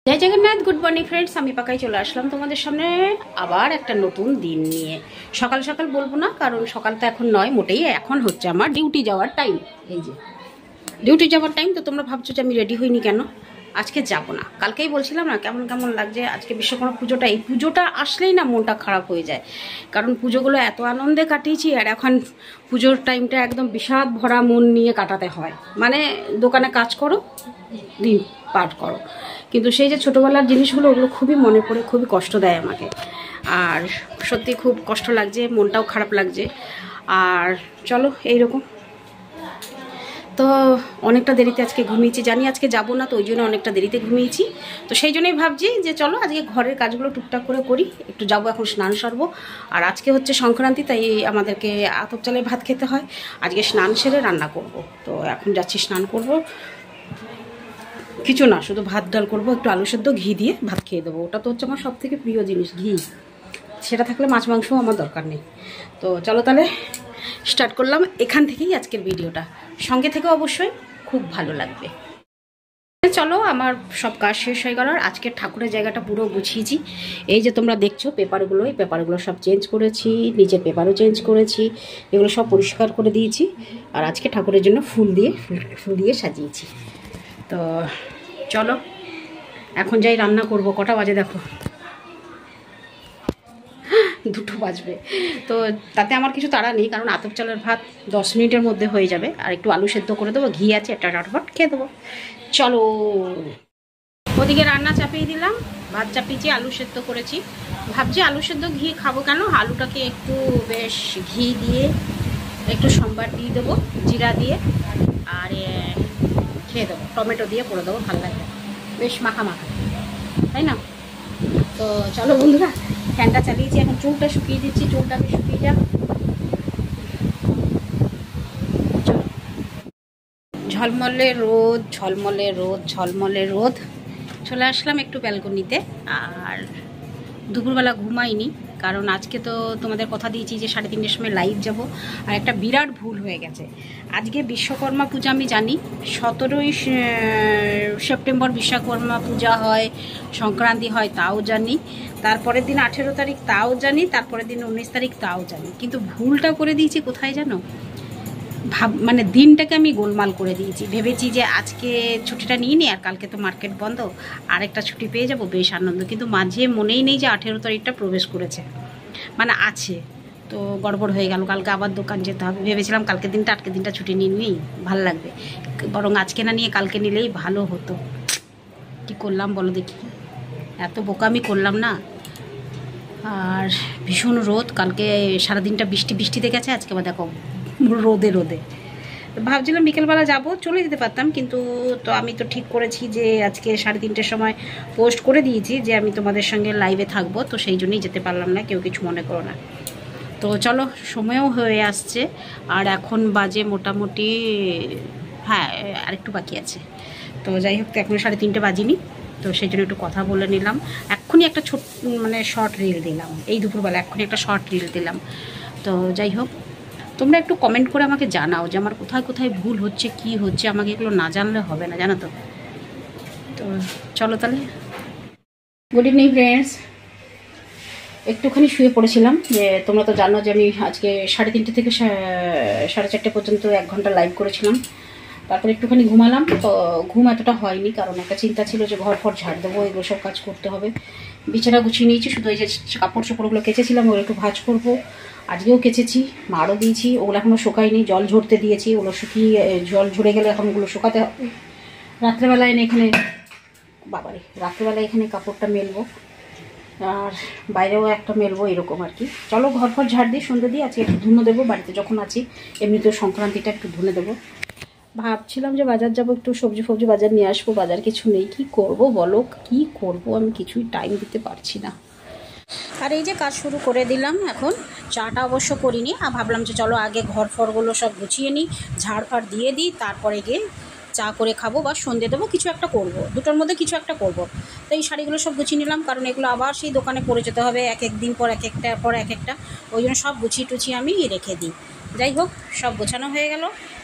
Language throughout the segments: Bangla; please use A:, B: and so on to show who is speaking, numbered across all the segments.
A: জয় জগন্নাথ। গুড মর্নিং ফ্রেন্ডস, আমি পাকাই চলে আসলাম তোমাদের সামনে আবার একটা নতুন দিন নিয়ে। সকাল সকাল বলবো না, কারণ সকাল তো এখন নয় মোটেই, এখন হচ্ছে আমার ডিউটি যাওয়ার টাইম। এই যে ডিউটি যাওয়ার টাইম। তো তোমরা ভাবছো যে আমি রেডি হইনি কেন? আজকে যাব না, কালকেই বলছিলাম না কেমন কেমন লাগছে। আজকে বিশ্বকর্মা পুজোটা, এই পুজোটা আসলেই না মনটা খারাপ হয়ে যায়, কারণ পুজোগুলো এত আনন্দে কাটিয়েছি, আর এখন পুজোর টাইমটা একদম বিষাদ ভরা মন নিয়ে কাটাতে হয়। মানে দোকানে কাজ করো, দিন পার করো, কিন্তু সেই যে ছোটোবেলার জিনিসগুলো, ওগুলো খুবই মনে পড়ে, খুবই কষ্ট দেয় আমাকে। আর সত্যি খুব কষ্ট লাগছে, মনটাও খারাপ লাগছে। আর চলো এইরকম। তো অনেকটা দেরিতে আজকে ঘুমিয়েছি, জানি আজকে যাব না, তো ওই জন্য অনেকটা দেরিতে ঘুমিয়েছি। তো সেই জন্যই ভাবছি যে চলো আজকে ঘরের কাজগুলো টুকটাক করে করি, একটু যাবো এখন স্নান সারবো। আর আজকে হচ্ছে সংক্রান্তি, তাই আমাদেরকে আতপ চালের ভাত খেতে হয়। আজকে স্নান সেরে রান্না করব। তো এখন যাচ্ছি স্নান করব, কিছু না, শুধু ভাত ডাল করবো, একটু আলু সেদ্ধ ঘি দিয়ে ভাত খেয়ে দেবো। ওটা তো হচ্ছে আমার সব থেকে প্রিয় জিনিস, ঘি। সেটা থাকলে মাছ মাংসও আমার দরকার নেই। তো চলো তাহলে স্টার্ট করলাম এখান থেকেই আজকের ভিডিওটা। সঙ্গে থেকে অবশ্যই খুব ভালো লাগবে। চলো, আমার সব কাজ শেষ হয়ে গেল। আর আজকের ঠাকুরের জায়গাটা পুরো গুছিয়েছি। এই যে তোমরা দেখছো পেপারগুলো, এই পেপারগুলো সব চেঞ্জ করেছি, নিচের পেপারও চেঞ্জ করেছি, এগুলো সব পরিষ্কার করে দিয়েছি। আর আজকে ঠাকুরের জন্য ফুল দিয়ে সাজিয়েছি। তো চলো এখন যাই রান্না করব। কটা বাজে দেখো, 2টো বাজবে। তো তাতে আমার কিছু তাড়া নেই, কারণ আতপ চালের ভাত 10 মিনিটের মধ্যে হয়ে যাবে। আর একটু আলু সেদ্ধ করে দেবো, ঘি আছে, একটা চটপট খেয়ে দেবো। চলো, ওদিকে রান্না চাপিয়ে দিলাম, ভাত চাপিয়েছি, আলু সেদ্ধ করেছি। ভাবছি আলু সেদ্ধ ঘি খাবো কেন, আলুটাকে একটু বেশ ঘি দিয়ে একটু সম্বার দিয়ে দেবো, জিরা দিয়ে, আর খেয়ে দেবো, টমেটো দিয়ে করে দেবো, ভালো লাগবে, বেশ মাখা মাখা, তাই না? তো চলো বন্ধুরা, ফ্যানটা চালিয়েছি, এখন চুলটা শুকিয়ে দিচ্ছি, চুলটাকে শুকিয়ে যাক। ঝলমলে রোদ, ঝলমলে রোদ, ঝলমলে রোদ। চলে আসলাম একটু ব্যালকনিতে। আর দুপুরবেলা ঘুমাইনি, কারণ আজকে তো তোমাদের কথা দিয়েছি যে 3:30টার সময় লাইভ যাব। আর একটা বিরাট ভুল হয়ে গেছে। আজকে বিশ্বকর্মা পূজা, আমি জানি 17ই সেপ্টেম্বর বিশ্বকর্মা পূজা হয়, সংক্রান্তি হয়, তাও জানি। তারপরের দিন 18 তারিখ, তাও জানি। তারপরের দিন 19 তারিখ, তাও জানি। কিন্তু ভুলটা করে দিয়েছি কোথায় জানো? মানে দিনটাকে আমি গোলমাল করে দিয়েছি। ভেবেছি যে আজকে ছুটিটা নিয়ে নিই, আর কালকে তো মার্কেট বন্ধ, আরেকটা ছুটি পেয়ে যাব, বেশ আনন্দ। কিন্তু মাঝে মনেই নেই যে 18 তারিখটা প্রবেশ করেছে, মানে আছে। তো গড়বড় হয়ে গেল, কালকে আবার দোকান যেতে হবে। ভেবেছিলাম কালকে দিনটা, আজকে দিনটা ছুটি নিয়ে নিই, ভালো লাগবে। বরং আজকে না নিয়ে কালকে নিলেই ভালো হতো। কি করলাম বলো দেখি, এত বোকামি করলাম না। আর ভীষণ রোদ, কালকে সারাদিনটা বৃষ্টি গেছে, আজকে আবার দেখো রোদে। ভাবছিলাম বিকেলবেলা যাব, চলে যেতে পারতাম, কিন্তু তো আমি তো ঠিক করেছি যে আজকে 3:30টার সময় পোস্ট করে দিয়েছি যে আমি তোমাদের সঙ্গে লাইভে থাকবো, তো সেই জন্যই যেতে পারলাম না, কেউ কিছু মনে করো না। তো চলো, সময়ও হয়ে আসছে, আর এখন বাজে মোটামুটি, হ্যাঁ আরেকটু বাকি আছে। তো যাই হোক, তো এখন 3:30 বাজিনি, তো সেই জন্য একটু কথা বলে নিলাম। এক্ষুনি একটা মানে শর্ট রিল দিলাম, এই দুপুরবেলা এক্ষুনি একটা শর্ট রিল দিলাম। তো যাই হোক, তোমরা একটু কমেন্ট করে আমাকে জানাও যে আমার কোথায় কোথায় ভুল হচ্ছে, কি হচ্ছে, আমাকে এগুলো না জানলে হবে না, জানো তো। তো চলো তাহলে। Good evening friends. একটুখানি শুয়ে পড়েছিলাম, যে তোমরা তো জানো যে আমি আজকে 3:30 থেকে 4:30 পর্যন্ত 1 ঘন্টা লাইভ করেছিলাম। তারপরে একটুখানি ঘুমালাম। তো ঘুম এতটা হয়নি, কারণ একটা চিন্তা ছিল যে ঘর ফর ঝাড় দেবো, এগুলো সব কাজ করতে হবে। বিছানা গুছিয়ে নিয়েছি, শুধু এই যে কাপড় চোপড়গুলো কেচেছিলাম ওগুলো একটু ভাঁজ করবো। আজকেও কেচেছি, মারও দিয়েছি, ওগুলো এখনও শুকায়নি, জল ঝরতে দিয়েছি, ওগুলো শুকিয়ে জল ঝরে গেলে এখন ওগুলো শুকাতে হবে। রাত্রেবেলায় এখানে কাপড়টা মেলবো, আর বাইরেও একটা মেলবো, এরকম আর কি। চলো ঘর ফর ঝাড় দিই, সন্ধ্যে দিই। আজকে একটু ধুনো দেবো, বাড়িতে যখন আছি। এমনিতেও সংক্রান্তিটা একটু ধুনে দেবো। ভাবছিলাম যে বাজার যাবো, একটু সবজি বাজার নিয়ে আসবো, বাজার কিছু নেই। কি করব বলো, কি করব, আমি কিছুই টাইম দিতে পারছি না। আর এই যে কাজ শুরু করে দিলাম। এখন চাটা অবশ্য করিনি, আর ভাবলাম যে চলো আগে ঘর ফরগুলো সব গুছিয়ে নিই, ঝাড় ফাড় দিয়ে দিই, তারপরে গিয়ে চা করে খাবো বা সন্ধে দেবো, কিছু একটা করব, দুটোর মধ্যে কিছু একটা করব। তো এই শাড়িগুলো সব গুছিয়ে নিলাম, কারণ এগুলো আবার সেই দোকানে পরে যেতে হবে, এক দিন পর এক একটা। ওই জন্য সব গুছিয়ে আমি রেখে দিই। যাই হোক, সব গোছানো হয়ে গেল।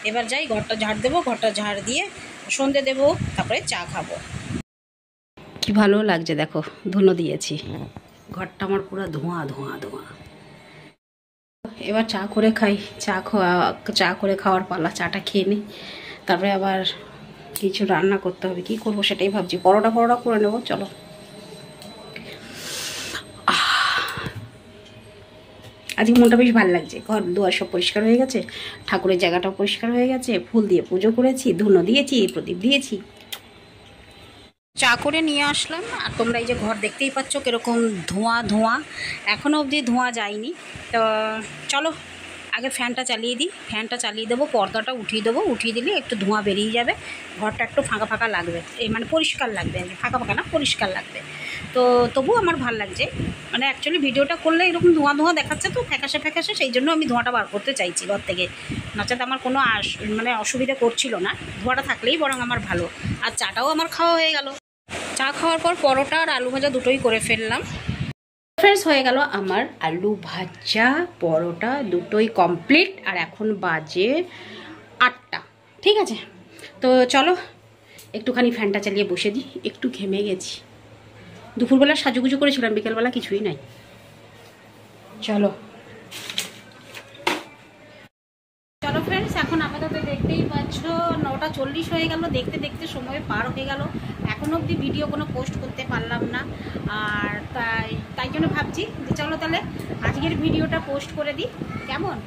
A: এবার যাই ঘরটা ঝাড় দেবো, ঘরটা ঝাড় দিয়ে সন্ধে দেবো, তারপরে চা খাবো। কি ভালো লাগছে দেখো, ধুনো দিয়েছি, ঘরটা আমার পুরো ধোঁয়া ধোঁয়া ধোঁয়া। এবার চা করে খাই, চা করে খাওয়ার পালা, চাটা খেয়ে নিই, তারপরে আবার কিছু রান্না করতে হবে, কি করব সেটাই ভাবছি। পরোটা করে নেবো, চলো। আজকে মনটা বেশ ভালো লাগছে, ঘর দুয়ার সব পরিষ্কার হয়ে গেছে, ঠাকুরের জায়গাটাও পরিষ্কার হয়ে গেছে, ফুল দিয়ে পুজো করেছি, ধুনো দিয়েছি, প্রদীপ দিয়েছি, চা করে নিয়ে আসলাম। আর তোমরা এই যে ঘর দেখতেই পাচ্ছ কীরকম ধোঁয়া ধোঁয়া, এখনও অবধি ধোঁয়া যায়নি। তো চলো আগে ফ্যানটা চালিয়ে দিই, ফ্যানটা চালিয়ে দেবো, পর্দাটা উঠিয়ে দেবো, উঠিয়ে দিলে একটু ধোঁয়া বেরিয়ে যাবে, ঘরটা একটু ফাঁকা ফাঁকা লাগবে, এই মানে পরিষ্কার লাগবে, ফাঁকা ফাঁকা না পরিষ্কার লাগবে। তো তবুও আমার ভালো লাগছে, মানে অ্যাকচুয়ালি ভিডিওটা করলে এরকম ধোঁয়া ধোঁয়া দেখাচ্ছে তো ফ্যাকাশে ফ্যাকাশে, সেই জন্য আমি ধোঁয়াটা বার করতে চাইছি ঘর থেকে, নচেত আমার কোনো মানে অসুবিধা করছিল না, ধোঁয়াটা থাকলেই বরং আমার ভালো। আর চাটাও আমার খাওয়া হয়ে গেল, চা খাওয়ার পর পরোটা আর আলু ভাজা দুটোই করে ফেললাম। ফ্রেন্ডস হয়ে গেল আমার আলু ভাজা পরোটা দুটোই কমপ্লিট। আর এখন বাজে 8টা, ঠিক আছে। তো চলো একটুখানি ফ্যানটা চালিয়ে বসে দিই, একটু ঘেমে গেছি, দুপুরবেলা সাজুগুজু করেছিলাম, বিকেলবেলা কিছুই নাই। চলো চলো ফ্রেন্ডস, এখন আপাতত দেখতেই পাচ্ছ 9টা 40 হয়ে গেল, দেখতে দেখতে সময় পার হয়ে গেল, এখনও অবধি ভিডিও কোনো পোস্ট করতে পারলাম না। আর তাই জন্য ভাবছি যে চলো তাহলে আজকের ভিডিওটা পোস্ট করে দিই, কেমন?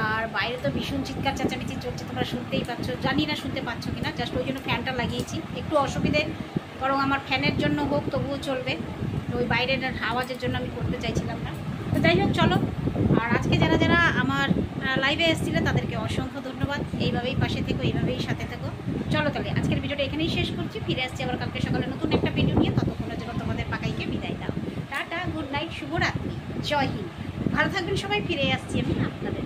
A: আর বাইরে তো ভীষণ চিৎকার চেঁচামেচি চলছে, তোমরা শুনতেই পাচ্ছ, জানি না শুনতে পাচ্ছ কিনা, জাস্ট ওই জন্য ফ্যানটা লাগিয়েছি, একটু অসুবিধে, বরং আমার ফ্যানের জন্য হোক তবুও চলবে, ওই বাইরের আওয়াজের জন্য আমি করতে চাইছিলাম না। তো যাই হোক চলো, আর আজকে যারা যারা আমার লাইভে এসেছিলে তাদেরকে অসংখ্য ধন্যবাদ, এইভাবেই পাশে থেকো, এইভাবেই সাথে থেকো। চলো তাহলে আজকের ভিডিওটা এখানেই শেষ করছি, ফিরে আসছি আবার কালকে সকালে নতুন একটা ভিডিও নিয়ে, ততক্ষণের জন্য তোমাদের পাকাইকে বিদায় দাও, টাটা, গুড নাইট, শুভরাত্রি, জয় হিন্দ, ভালো থাকবেন সবাই, ফিরে আসছি আমি আপনাদের।